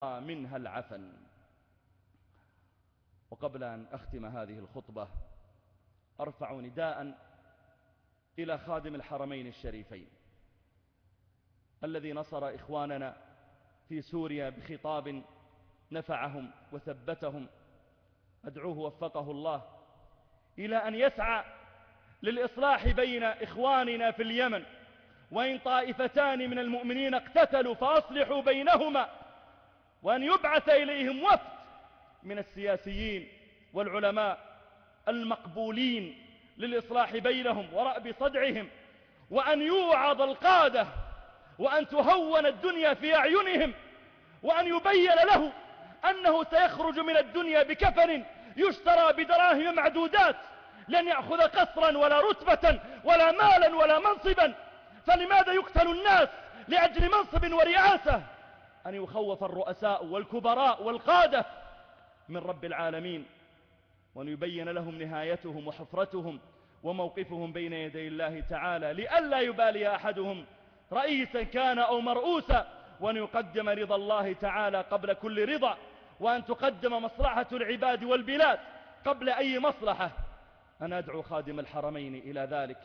منها العفن. وقبل أن أختم هذه الخطبة أرفع نداء إلى خادم الحرمين الشريفين الذي نصر إخواننا في سوريا بخطاب نفعهم وثبتهم. أدعوه وفقه الله إلى أن يسعى للإصلاح بين إخواننا في اليمن، وإن طائفتان من المؤمنين اقتتلوا فأصلحوا بينهما، وأن يبعث إليهم وفد من السياسيين والعلماء المقبولين للإصلاح بينهم ورأب صدعهم، وأن يوعظ القادة، وأن تهون الدنيا في أعينهم، وأن يبين له أنه سيخرج من الدنيا بكفن يشترى بدراهم معدودات، لن يأخذ قصرا ولا رتبة ولا مالا ولا منصبا. فلماذا يقتل الناس لأجل منصب ورئاسة؟ أن يخوف الرؤساء والكبراء والقادة من رب العالمين، وأن يبين لهم نهايتهم وحفرتهم وموقفهم بين يدي الله تعالى، لئلا يبالي أحدهم رئيسا كان أو مرؤوسا، وأن يقدم رضا الله تعالى قبل كل رضا، وأن تقدم مصلحة العباد والبلاد قبل أي مصلحة. أنا أدعو خادم الحرمين إلى ذلك،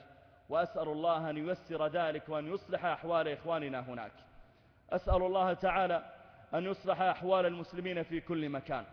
وأسأل الله أن ييسر ذلك وأن يصلح أحوال إخواننا هناك. أسأل الله تعالى أن يصلح أحوال المسلمين في كل مكان.